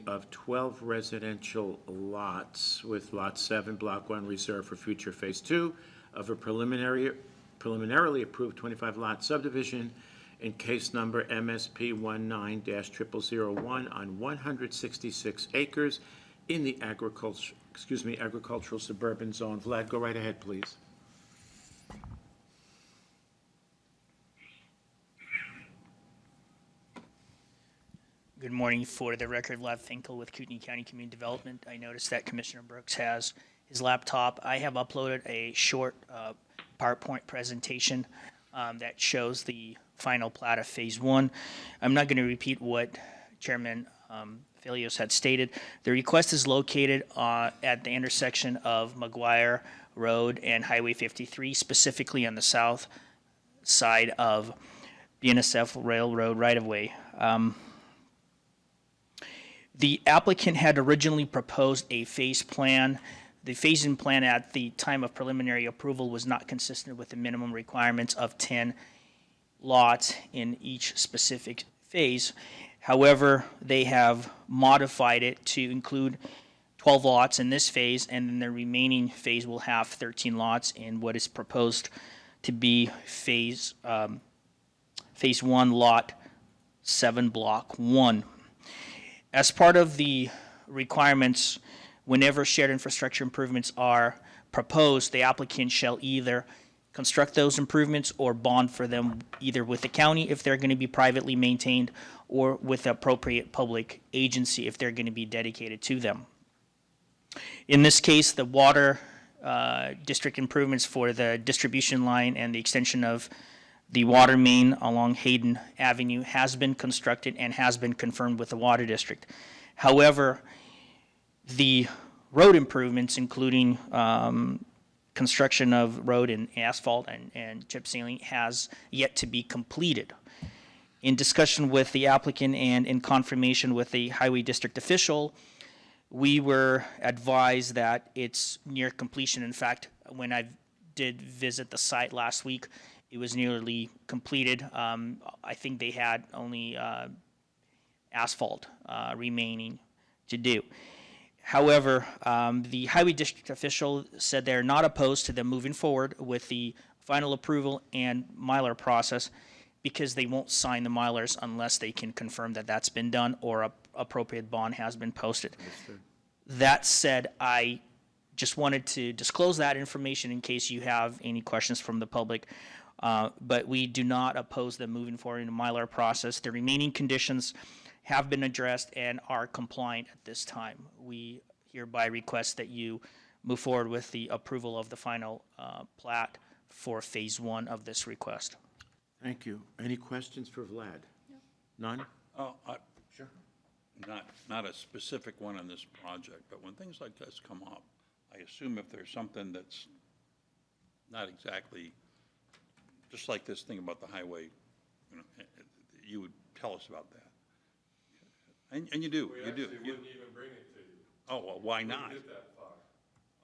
of 12 residential lots, with Lot 7, Block 1, reserved for future Phase 2 of a preliminarily approved 25-lot subdivision in case number MSP 19-0001 on 166 acres in the agricultural suburban zone. Vlad, go right ahead, please. Good morning. For the record, Vlad Finkel with Kootenai County Community Development. I noticed that Commissioner Brooks has his laptop. I have uploaded a short PowerPoint presentation that shows the final plat of Phase 1. I'm not going to repeat what Chairman Filios had stated. The request is located at the intersection of McGuire Road and Highway 53, specifically on the south side of BNSF Railroad right-of-way. The applicant had originally proposed a phase plan. The phasing plan at the time of preliminary approval was not consistent with the minimum requirements of 10 lots in each specific phase. However, they have modified it to include 12 lots in this phase, and then the remaining phase will have 13 lots in what is proposed to be phase 1, lot 7, block 1. As part of the requirements, whenever shared infrastructure improvements are proposed, the applicant shall either construct those improvements or bond for them either with the county if they're going to be privately maintained or with the appropriate public agency if they're going to be dedicated to them. In this case, the water district improvements for the distribution line and the extension of the water main along Hayden Avenue has been constructed and has been confirmed with the water district. However, the road improvements, including construction of road and asphalt and chip sealing, has yet to be completed. In discussion with the applicant and in confirmation with the highway district official, we were advised that it's near completion. In fact, when I did visit the site last week, it was nearly completed. I think they had only asphalt remaining to do. However, the highway district official said they're not opposed to them moving forward with the final approval and Mylar process because they won't sign the Mylars unless they can confirm that that's been done or a appropriate bond has been posted. That said, I just wanted to disclose that information in case you have any questions from the public. But we do not oppose them moving forward in the Mylar process. The remaining conditions have been addressed and are compliant at this time. We hereby request that you move forward with the approval of the final plat for Phase 1 of this request. Thank you. Any questions for Vlad? No. None? Sure. Not a specific one on this project, but when things like this come up, I assume if there's something that's not exactly, just like this thing about the highway, you would tell us about that. And you do. We actually wouldn't even bring it to you. Oh, well, why not? We wouldn't get that far.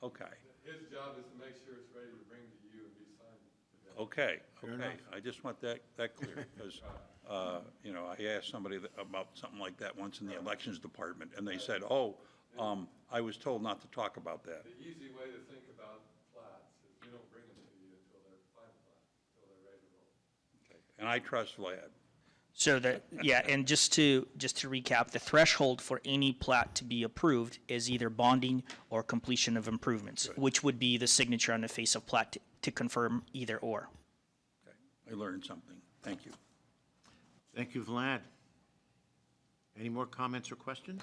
Okay. His job is to make sure it's ready to bring to you and be signed today. Okay. Fair Okay. enough. I just want that clear because, I asked somebody about something like that once in the elections department, and they said, I was told not to talk about that. The easy way to think about plats is we don't bring them to you until they're final plat, until they're ready to roll. Okay. And I trust Vlad. So that, yeah, and just to recap, the threshold for any plat to be approved is either bonding or completion of improvements, Right. which would be the signature on the face of plat to confirm either or. Okay. I learned something. Thank you. Thank you, Vlad. Any more comments or questions?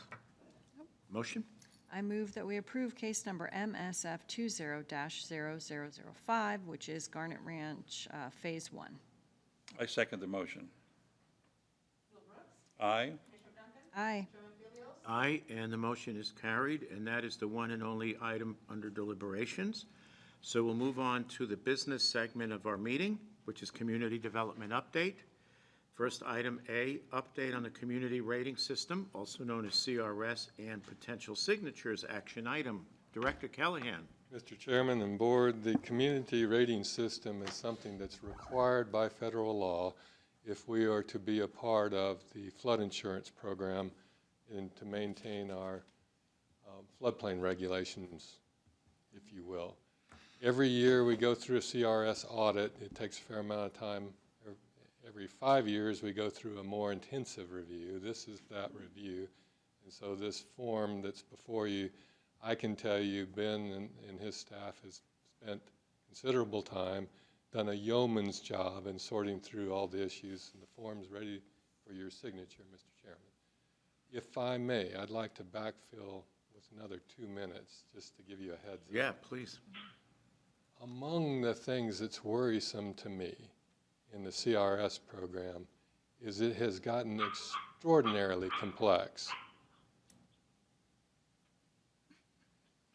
Motion? I move that we approve case number MSF 20-0005, which is Garnet Ranch Phase 1. I second the motion. Aye. Aye. Aye, and the motion is carried, and that is the one and only item under deliberations. So we'll move on to the business segment of our meeting, which is Community Development Update. First, item A, update on the community rating system, also known as CRS, and potential signatures action item. Director Callahan. Mr. Chairman and Board, the community rating system is something that's required by federal law if we are to be a part of the flood insurance program and to maintain our floodplain regulations, if you will. Every year we go through a CRS audit. It takes a fair amount of time. Every 5 years we go through a more intensive review. This is that review. And so this form that's before you, I can tell you Ben and his staff has spent considerable time, done a yeoman's job in sorting through all the issues, and the form's ready for your signature, Mr. Chairman. If I may, I'd like to backfill with another 2 minutes, just to give you a heads up. Yeah, please. Among the things that's worrisome to me in the CRS program is it has gotten extraordinarily complex.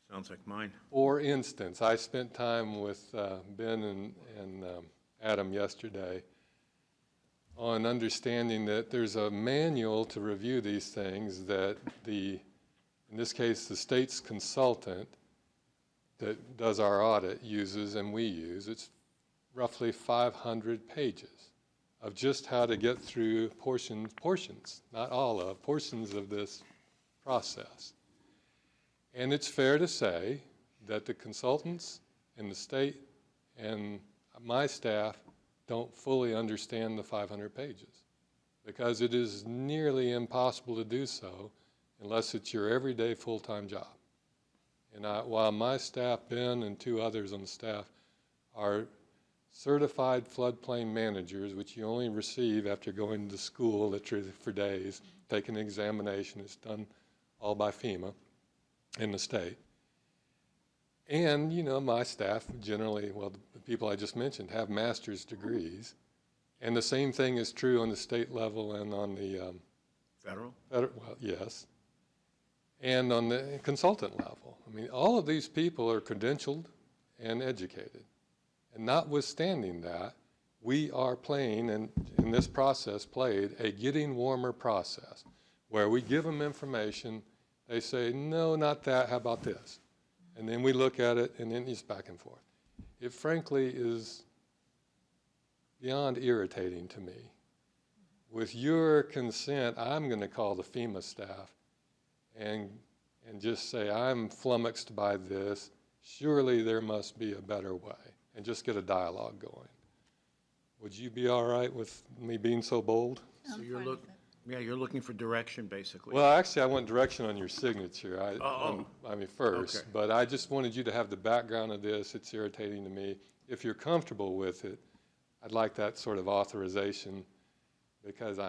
Sounds like mine. For instance, I spent time with Ben and Adam yesterday on understanding that there's a manual to review these things that in this case, the state's consultant that does our audit uses and we use. It's roughly 500 pages of just how to get through portions, not all of, portions of this process. And it's fair to say that the consultants in the state and my staff don't fully understand the 500 pages because it is nearly impossible to do so unless it's your everyday full-time job. And while my staff, Ben and 2 others on the staff, are certified floodplain managers, which you only receive after going to school literally for days, taking an examination, it's done all by FEMA in the state. And, you know, my staff generally, well, the people I just mentioned have master's degrees. And the same thing is true on the state level and on the Federal? well, yes, and on the consultant level. I mean, all of these people are credentialed and educated. And notwithstanding that, we are playing, and in this process played, a getting warmer process, where we give them information, they say, no, not that, how about this? And then we look at it, and then it's back and forth. It frankly is beyond irritating to me. With your consent, I'm going to call the FEMA staff and just say, I'm flummoxed by this. Surely there must be a better way, and just get a dialogue going. Would you be all right with me being so bold? So you're looking for direction, basically. Well, actually, I want direction on your signature. First, Okay. but I just wanted you to have the background of this. It's irritating to me. If you're comfortable with it, I'd like that sort of authorization, because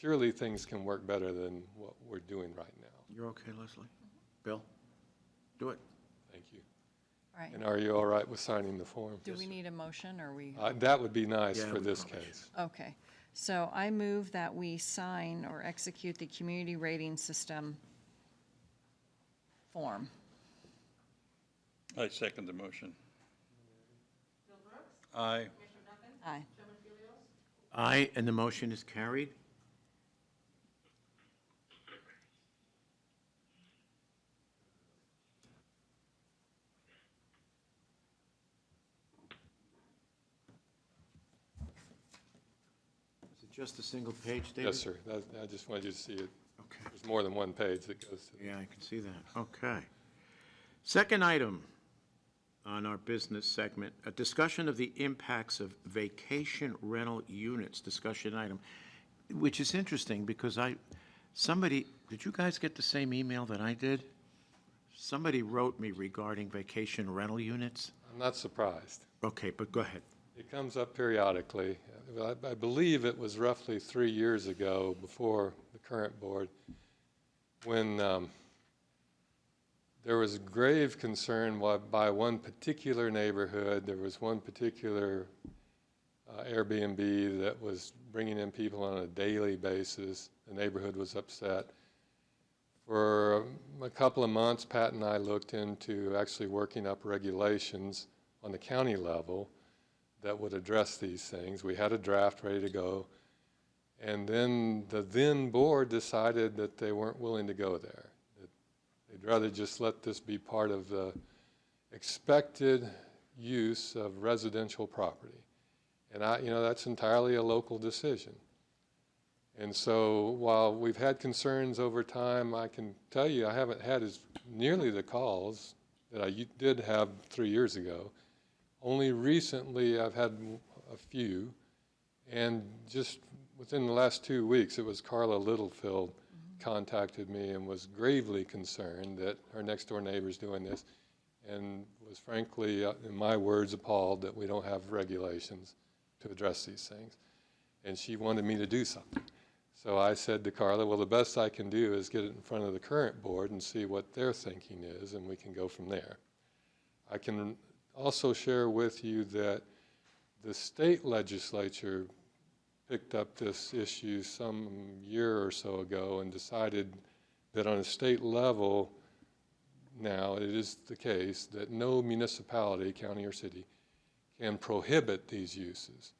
surely things can work better than what we're doing right now. You're okay, Leslie? Bill? Do it. Thank you. All right. And are you all right with signing the form? Do we need a motion, or we? That would be nice Yeah, for we this probably case. Okay. So I move that we sign or execute the community rating system form. I second the motion. Aye. Aye. Aye, and the motion is carried. Is it just a single page, David? Yes, sir. I just wanted you to see it. Okay. There's more than one page that goes to Yeah, I can see that. Okay. Second item on our business segment, a discussion of the impacts of vacation rental units, discussion item, which is interesting because did you guys get the same email that I did? Somebody wrote me regarding vacation rental units. I'm not surprised. Okay, but go ahead. It comes up periodically. I believe it was roughly 3 years ago, before the current board, when there was grave concern by one particular neighborhood. There was one particular Airbnb that was bringing in people on a daily basis. The neighborhood was upset. For a couple of months, Pat and I looked into actually working up regulations on the county level that would address these things. We had a draft ready to go. And then the then board decided that they weren't willing to go there. That they'd rather just let this be part of the expected use of residential property. And that's entirely a local decision. And so while we've had concerns over time, I can tell you I haven't had as nearly the calls that I did have 3 years ago. Only recently I've had a few, and just within the last 2 weeks, it was Carla Littlefield contacted me and was gravely concerned that her next door neighbor's doing this, and was frankly, in my words, appalled that we don't have regulations to address these things. And she wanted me to do something. So I said to Carla, well, the best I can do is get it in front of the current board and see what their thinking is, and we can go from there. I can also share with you that the state legislature picked up this issue some year or so ago and decided that on a state level, now it is the case that no municipality, county or city, can prohibit these uses.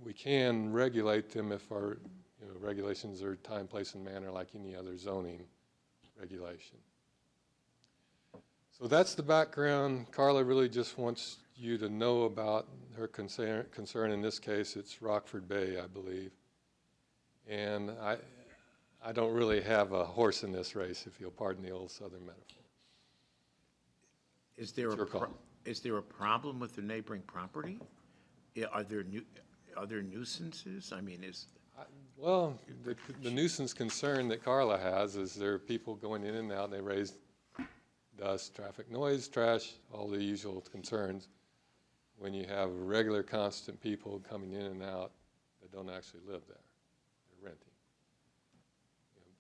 We can regulate them if our regulations are time, place, and manner like any other zoning regulation. So that's the background. Carla really just wants you to know about her concern. In this case, it's Rockford Bay, I believe. And I don't really have a horse in this race, if you'll pardon the old Southern metaphor. Is there Your call. is there a problem with the neighboring property? Are there nuisances? I mean, Well, the nuisance concern that Carla has is there are people going in and out, and they raise dust, traffic noise, trash, all the usual concerns when you have regular, constant people coming in and out that don't actually live there. They're renting.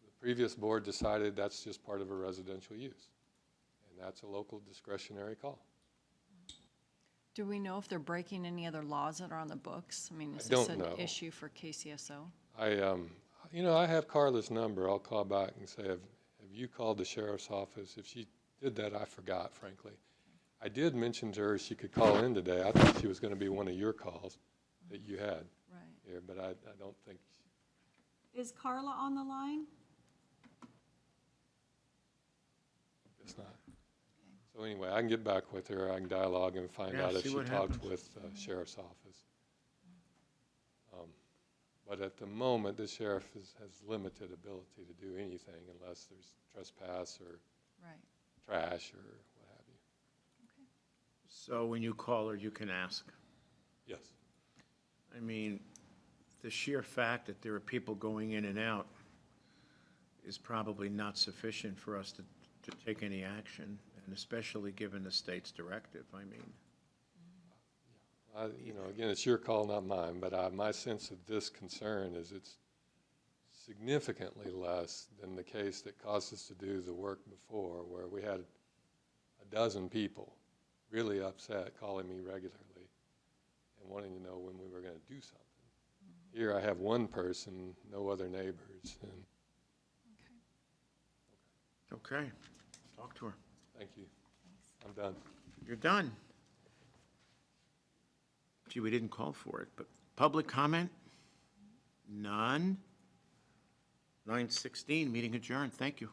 The previous board decided that's just part of a residential use, and that's a local discretionary call. Do we know if they're breaking any other laws that are on the books? I mean, is I this don't an know. issue for KCSO? I have Carla's number. I'll call back and say, have you called the sheriff's office? If she did that, I forgot, frankly. I did mention to her she could call in today. I thought she was going to be one of your calls that you had Right. here, but I don't think. Is Carla on the line? It's not. So anyway, I can get back with her. I can dialogue and find Yeah, out if see she what talked happens. with sheriff's office. But at the moment, the sheriff has limited ability to do anything unless there's trespass or Right. trash or what have you. so when you call her, you can ask. Yes. I mean, the sheer fact that there are people going in and out is probably not sufficient for us to take any action, and especially given the state's directive, I mean. Again, it's your call, not mine, but my sense of this concern is it's significantly less than the case that caused us to do the work before, where we had a dozen people really upset, calling me regularly and wanting to know when we were going to do something. Here I have one person, no other neighbors, and Okay, talk to her. thank you. I'm done. You're done. Gee, we didn't call for it, but public comment? None? 9:16, meeting adjourned. Thank you.